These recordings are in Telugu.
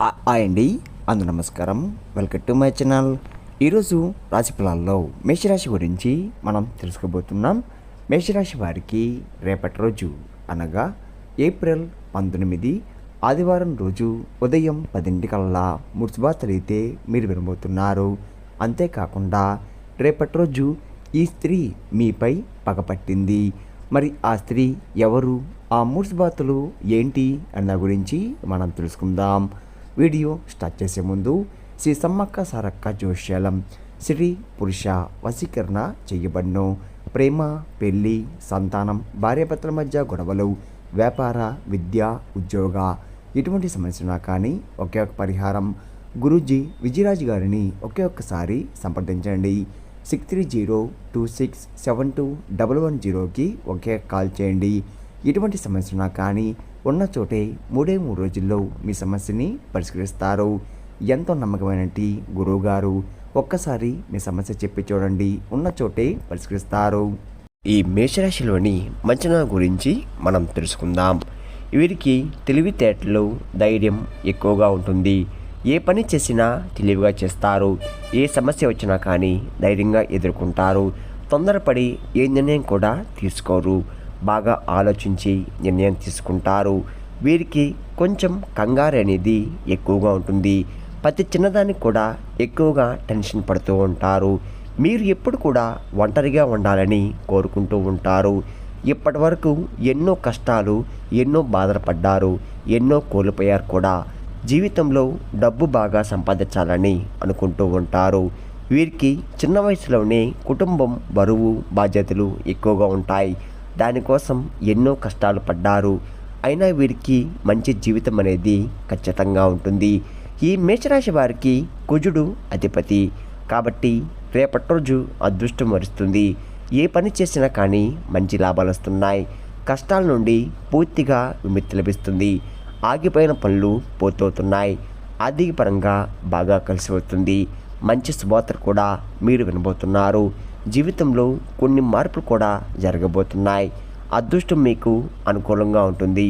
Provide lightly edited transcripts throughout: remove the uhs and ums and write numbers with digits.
హాయ్ అండి, అందరూ నమస్కారం. Welcome to my channel. ఈరోజు రాశి ఫలాల్లో మేషరాశి గురించి మనం తెలుసుకోబోతున్నాం. మేషరాశి వారికి రేపటి రోజు అనగా ఏప్రిల్ 19 ఆదివారం రోజు ఉదయం 10 మున్సిబాతలైతే మీరు వినబోతున్నారు. అంతేకాకుండా రేపటి రోజు ఈ స్త్రీ మీపై పగపట్టింది. మరి ఆ స్త్రీ ఎవరు, ఆ మున్సిబాతులు ఏంటి అన్న గురించి మనం తెలుసుకుందాం. వీడియో స్టార్ట్ చేసే ముందు శ్రీ సమ్మక్క సారక్క జోష్యాలం స్త్రీ పురుష వశీకరణ చేయబడును. ప్రేమ, పెళ్ళి, సంతానం, భార్యాభర్తల మధ్య గొడవలు, వ్యాపార, విద్య, ఉద్యోగ ఎటువంటి సమస్యనా కానీ ఒకే ఒక పరిహారం గురూజీ విజయరాజు గారిని ఒకే ఒక్కసారి సంప్రదించండి. 6302672110కి ఒకే కాల్ చేయండి. ఎటువంటి సమస్యనా కానీ ఉన్న చోటే 3 రోజుల్లో మీ సమస్యని పరిష్కరిస్తారు. ఎంతో నమ్మకమైనటి గురువుగారు. ఒక్కసారి మీ సమస్య చెప్పి చూడండి, ఉన్న చోటే పరిష్కరిస్తారు. ఈ మేషరాశిలోని మంచన గురించి మనం తెలుసుకుందాం. వీరికి తెలివితేటలు, ధైర్యం ఎక్కువగా ఉంటుంది. ఏ పని చేసినా తెలివిగా చేస్తారు. ఏ సమస్య వచ్చినా కానీ ధైర్యంగా ఎదుర్కొంటారు. తొందరపడి ఏ నిర్ణయం కూడా తీసుకోరు. బాగా ఆలోచించి నిర్ణయం తీసుకుంటారు. వీరికి కొంచెం కంగారు అనేది ఎక్కువగా ఉంటుంది. ప్రతి చిన్నదానికి కూడా ఎక్కువగా టెన్షన్ పడుతూ ఉంటారు. మీరు ఎప్పుడు కూడా ఒంటరిగా ఉండాలని కోరుకుంటూ ఉంటారు. ఇప్పటి వరకు ఎన్నో కష్టాలు, ఎన్నో బాధలు పడ్డారు, ఎన్నో కోల్పోయారు కూడా. జీవితంలో డబ్బు బాగా సంపాదించాలని అనుకుంటూ ఉంటారు. వీరికి చిన్న వయసులోనే కుటుంబం బరువు, బాధ్యతలు ఎక్కువగా ఉంటాయి. దానికోసం ఎన్నో కష్టాలు పడ్డారు. అయినా వీరికి మంచి జీవితం అనేది ఖచ్చితంగా ఉంటుంది. ఈ మేషరాశి వారికి కుజుడు అధిపతి కాబట్టి రేపటి రోజు అదృష్టం వరిస్తుంది. ఏ పని చేసినా కానీ మంచి లాభాలు వస్తున్నాయి. కష్టాల నుండి పూర్తిగా విముక్తి లభిస్తుంది. ఆగిపోయిన పనులు పూర్తవుతున్నాయి. ఆర్థిక పరంగా బాగా కలిసి వస్తుంది. మంచి శుభవార్త కూడా మీరు వినబోతున్నారు. జీవితంలో కొన్ని మార్పులు కూడా జరగబోతున్నాయి. అదృష్టం మీకు అనుకూలంగా ఉంటుంది.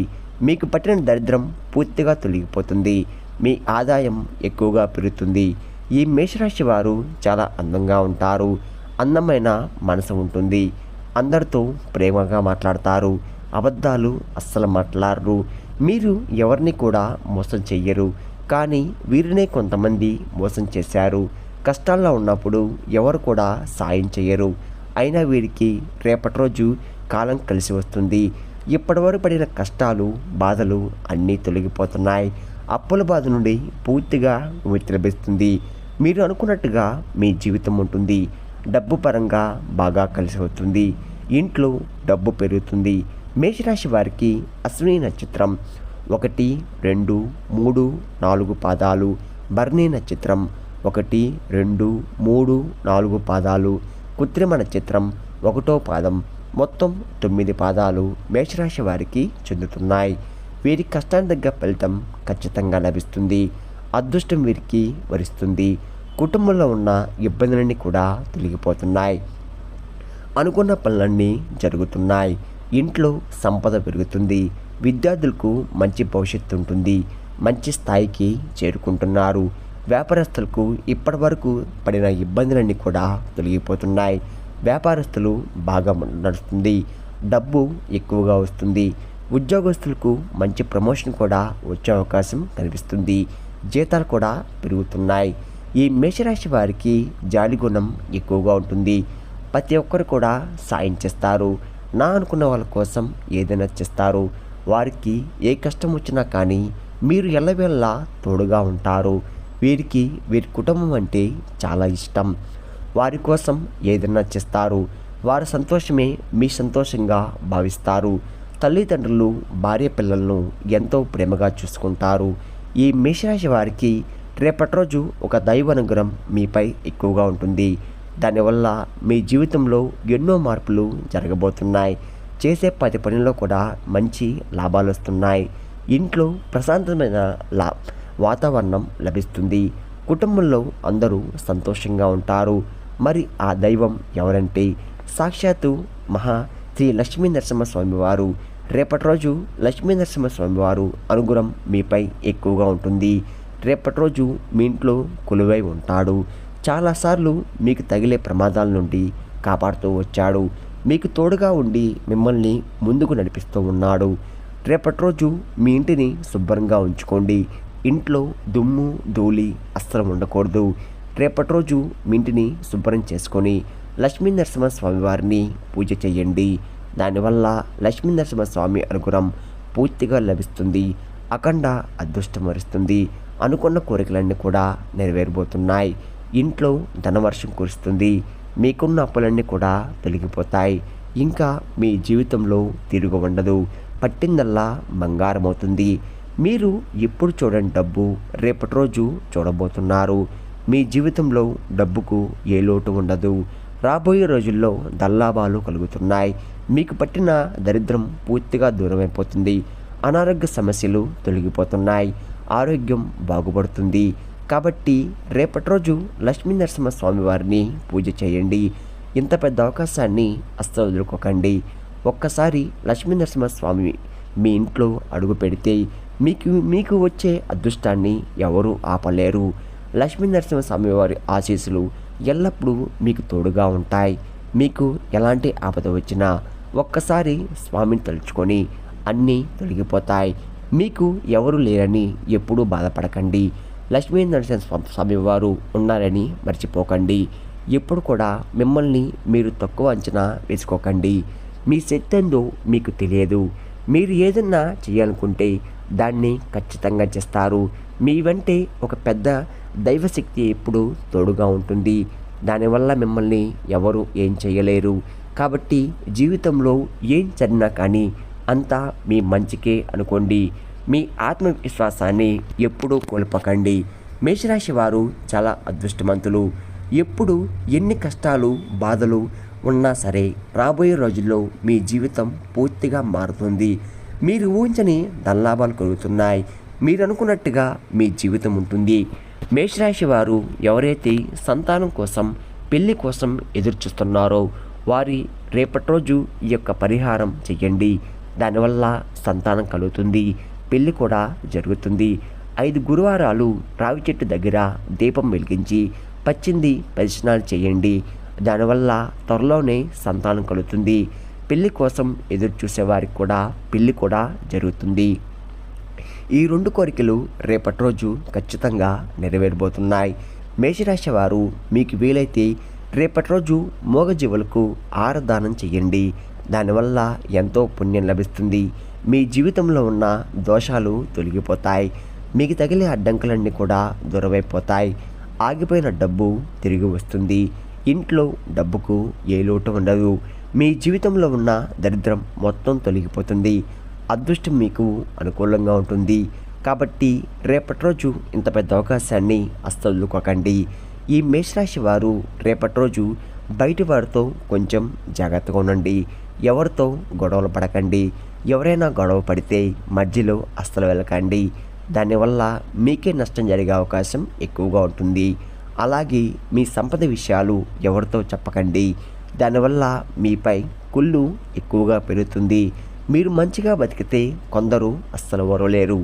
మీకు పట్టిన దరిద్రం పూర్తిగా తొలగిపోతుంది. మీ ఆదాయం ఎక్కువగా పెరుగుతుంది. ఈ మేషరాశి వారు చాలా అందంగా ఉంటారు. అందమైన మనసు ఉంటుంది. అందరితో ప్రేమగా మాట్లాడతారు. అబద్ధాలు అస్సలు మాట్లాడరు. మీరు ఎవరిని కూడా మోసం చెయ్యరు. కానీ వీరినే కొంతమంది మోసం చేశారు. కష్టాల్లో ఉన్నప్పుడు ఎవరు కూడా సాయం చేయరు. అయినా వీరికి రేపటి రోజు కాలం కలిసి వస్తుంది. ఇప్పటివరకు పడిన కష్టాలు, బాధలు అన్నీ తొలగిపోతున్నాయి. అప్పుల బాధ నుండి పూర్తిగా విముక్తి లభిస్తుంది. మీరు అనుకున్నట్టుగా మీ జీవితం ఉంటుంది. డబ్బు పరంగా బాగా కలిసి వస్తుంది. ఇంట్లో డబ్బు పెరుగుతుంది. మేషరాశి వారికి అశ్విని నక్షత్రం 1, 2, 3, 4 పాదాలు, భరణి నక్షత్రం 1, 2, 3, 4 పాదాలు, కృత్రిమ నక్షత్రం 1వ పాదం, మొత్తం 9 పాదాలు మేషరాశి వారికి చెందుతున్నాయి. వీరి కష్టానికి తగ్గ ఫలితం ఖచ్చితంగా లభిస్తుంది. అదృష్టం వీరికి వరిస్తుంది. కుటుంబంలో ఉన్న ఇబ్బందులన్నీ కూడా తొలగిపోతున్నాయి. అనుకున్న పనులన్నీ జరుగుతున్నాయి. ఇంట్లో సంపద పెరుగుతుంది. విద్యార్థులకు మంచి భవిష్యత్తు ఉంటుంది. మంచి స్థాయికి చేరుకుంటున్నారు. వ్యాపారస్తులకు ఇప్పటి వరకు పడిన ఇబ్బందులన్నీ కూడా తొలగిపోతున్నాయి. వ్యాపారస్తులు బాగా నడుస్తుంది. డబ్బు ఎక్కువగా వస్తుంది. ఉద్యోగస్తులకు మంచి ప్రమోషన్ కూడా వచ్చే అవకాశం కనిపిస్తుంది. జీతాలు కూడా పెరుగుతున్నాయి. ఈ మేషరాశి వారికి జాలి గుణం ఎక్కువగా ఉంటుంది. ప్రతి ఒక్కరు కూడా సాయం చేస్తారు. నా అనుకున్న వాళ్ళ కోసం ఏదైనా చేస్తారు. వారికి ఏ కష్టం వచ్చినా కానీ మీరు ఎల్లవేళలా తోడుగా ఉంటారు. వీరికి వీరి కుటుంబం అంటే చాలా ఇష్టం. వారి కోసం ఏదైనా చేస్తారు. వారి సంతోషమే మీ సంతోషంగా భావిస్తారు. తల్లిదండ్రులు భార్య పిల్లలను ఎంతో ప్రేమగా చూసుకుంటారు. ఈ మేషరాశి వారికి రేపటి రోజు ఒక దైవ అనుగ్రహం మీపై ఎక్కువగా ఉంటుంది. దానివల్ల మీ జీవితంలో ఎన్నో మార్పులు జరగబోతున్నాయి. చేసే ప్రతి పనిలో కూడా మంచి లాభాలు వస్తున్నాయి. ఇంట్లో ప్రశాంతమైన వాతావరణం లభిస్తుంది. కుటుంబంలో అందరూ సంతోషంగా ఉంటారు. మరి ఆ దైవం ఎవరంటే సాక్షాత్తు శ్రీ లక్ష్మీ నరసింహస్వామి వారు. రేపటి రోజు లక్ష్మీ నరసింహస్వామి వారు అనుగ్రహం మీపై ఎక్కువగా ఉంటుంది. రేపటి రోజు మీ ఇంట్లో కొలువై ఉంటాడు. చాలాసార్లు మీకు తగిలే ప్రమాదాల నుండి కాపాడుతూ వచ్చాడు. మీకు తోడుగా ఉండి మిమ్మల్ని ముందుకు నడిపిస్తూ ఉన్నాడు. రేపటి రోజు మీ ఇంటిని శుభ్రంగా ఉంచుకోండి. ఇంట్లో దుమ్ము ధూళి అస్సలు ఉండకూడదు. రేపటి రోజు మీ ఇంటిని శుభ్రం చేసుకొని లక్ష్మీ నరసింహస్వామి వారిని పూజ చేయండి. దానివల్ల లక్ష్మీ నరసింహస్వామి అనుగ్రహం పూర్తిగా లభిస్తుంది. అఖండ అదృష్టం వరిస్తుంది. అనుకున్న కోరికలన్నీ కూడా నెరవేరబోతున్నాయి. ఇంట్లో ధనవర్షం కురుస్తుంది. మీకున్న అప్పులన్నీ కూడా తొలగిపోతాయి. ఇంకా మీ జీవితంలో తిరుగు ఉండదు. పట్టిందల్లా బంగారం అవుతుంది. మీరు ఎప్పుడు చూడని డబ్బు రేపటి రోజు చూడబోతున్నారు. మీ జీవితంలో డబ్బుకు ఏ లోటు ఉండదు. రాబోయే రోజుల్లో ధనలాభాలు కలుగుతున్నాయి. మీకు పట్టిన దరిద్రం పూర్తిగా దూరమైపోతుంది. అనారోగ్య సమస్యలు తొలగిపోతున్నాయి. ఆరోగ్యం బాగుపడుతుంది. కాబట్టి రేపటి రోజు లక్ష్మీ నరసింహస్వామి వారిని పూజ చేయండి. ఇంత పెద్ద అవకాశాన్ని అస్సలు వదులుకోకండి. ఒక్కసారి లక్ష్మీ నరసింహస్వామి మీ ఇంట్లో అడుగు పెడితే మీకు వచ్చే అదృష్టాన్ని ఎవరూ ఆపలేరు. లక్ష్మీ నరసింహస్వామి వారి ఆశీస్సులు ఎల్లప్పుడూ మీకు తోడుగా ఉంటాయి. మీకు ఎలాంటి ఆపద వచ్చినా ఒక్కసారి స్వామిని తలుచుకొని అన్నీ తొలగిపోతాయి. మీకు ఎవరు లేరని ఎప్పుడూ బాధపడకండి. లక్ష్మీ నరసింహస్వామి వారు ఉన్నారని మర్చిపోకండి. ఎప్పుడు కూడా మిమ్మల్ని మీరు తక్కువ అంచనా వేసుకోకండి. మీ శక్తి ఏందో మీకు తెలియదు. మీరు ఏదన్నా చేయాలనుకుంటే దాన్ని ఖచ్చితంగా చేస్తారు. మీ వెంటే ఒక పెద్ద దైవశక్తి ఎప్పుడు తోడుగా ఉంటుంది. దానివల్ల మిమ్మల్ని ఎవరు ఏం చేయలేరు. కాబట్టి జీవితంలో ఏం జరిగినా కానీ అంతా మీ మంచికే అనుకోండి. మీ ఆత్మవిశ్వాసాన్ని ఎప్పుడూ కోల్పోకండి. మేషరాశి వారు చాలా అదృష్టవంతులు. ఎప్పుడు ఎన్ని కష్టాలు బాధలు ఉన్నా సరే రాబోయే రోజుల్లో మీ జీవితం పూర్తిగా మారుతుంది. మీరు ఊహించని ధనలాభాలు కలుగుతున్నాయి. మీరు అనుకున్నట్టుగా మీ జీవితం ఉంటుంది. మేషరాశి వారు ఎవరైతే సంతానం కోసం పెళ్లి కోసం ఎదురుచూస్తున్నారో వారి రేపటి రోజు ఈ యొక్క పరిహారం చెయ్యండి. దానివల్ల సంతానం కలుగుతుంది. పెళ్ళి కూడా జరుగుతుంది. 5 గురువారాలు రావి చెట్టు దగ్గర దీపం వెలిగించి పచ్చింది ప్రదక్షిణాలు చేయండి. దానివల్ల త్వరలోనే సంతానం కలుగుతుంది. పెళ్లి కోసం ఎదురు చూసేవారికి కూడా పెళ్లి కూడా జరుగుతుంది. ఈ 2 కోరికలు రేపటి రోజు ఖచ్చితంగా నెరవేరబోతున్నాయి. మేషరాశి వారు మీకు వీలైతే రేపటి రోజు మూగజీవులకు ఆహారదానం చేయండి. దానివల్ల ఎంతో పుణ్యం లభిస్తుంది. మీ జీవితంలో ఉన్న దోషాలు తొలగిపోతాయి. మీకు తగిలే అడ్డంకులన్నీ కూడా దూరమైపోతాయి. ఆగిపోయిన డబ్బు తిరిగి వస్తుంది. ఇంట్లో డబ్బుకు ఏ లోటు ఉండదు. మీ జీవితంలో ఉన్న దరిద్రం మొత్తం తొలగిపోతుంది. అదృష్టం మీకు అనుకూలంగా ఉంటుంది. కాబట్టి రేపటి రోజు ఇంత పెద్ద అవకాశాన్ని అస్సలు వదులుకోకండి. ఈ మేషరాశి వారు రేపటి రోజు బయటి వారితో కొంచెం జాగ్రత్తగా ఉండండి. ఎవరితో గొడవలు పడకండి. ఎవరైనా గొడవ పడితే మధ్యలో అస్సలు వెళ్ళకండి. దానివల్ల మీకే నష్టం జరిగే అవకాశం ఎక్కువగా ఉంటుంది. అలాగే మీ సంపద విషయాలు ఎవరితో చెప్పకండి. దానివల్ల మీపై కుళ్ళు ఎక్కువగా పెరుగుతుంది. మీరు మంచిగా బతికితే కొందరు అస్సలు ఓరలేరు.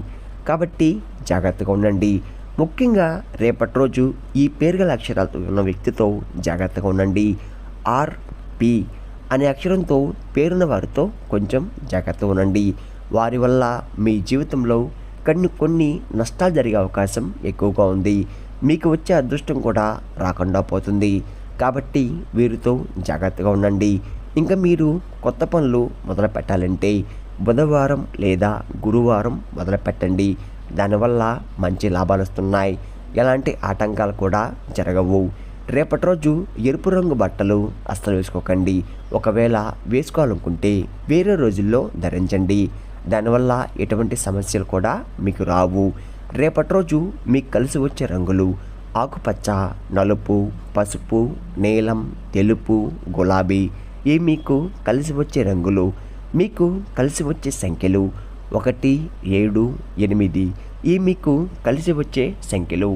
కాబట్టి జాగ్రత్తగా ఉండండి. ముఖ్యంగా రేపటి రోజు ఈ పేరు గల అక్షరాలతో ఉన్న వ్యక్తితో జాగ్రత్తగా ఉండండి. ఆర్పి అనే అక్షరంతో పేరున్న వారితో కొంచెం జాగ్రత్తగా ఉండండి. వారి వల్ల మీ జీవితంలో కొన్ని నష్టాలు జరిగే అవకాశం ఎక్కువగా ఉంది. మీకు వచ్చే అదృష్టం కూడా రాకుండా పోతుంది. కాబట్టి వీరితో జాగ్రత్తగా ఉండండి. ఇంకా మీరు కొత్త పనులు మొదలు పెట్టాలంటే బుధవారం లేదా గురువారం మొదలు పెట్టండి. దానివల్ల మంచి లాభాలు వస్తున్నాయి. ఎలాంటి ఆటంకాలు కూడా జరగవు. రేపటి రోజు ఎరుపు రంగు బట్టలు అస్సలు వేసుకోకండి. ఒకవేళ వేసుకోవాలనుకుంటే వేరే రోజుల్లో ధరించండి. దానివల్ల ఎటువంటి సమస్యలు కూడా మీకు రావు. రేపటి రోజు మీకు కలిసి వచ్చే రంగులు ఆకుపచ్చ, నలుపు, పసుపు, నీలం, తెలుపు, గులాబీ. ఇవి మీకు కలిసి వచ్చే రంగులు. మీకు కలిసి వచ్చే సంఖ్యలు 1, 7, 8. ఇవి మీకు కలిసి వచ్చే సంఖ్యలు.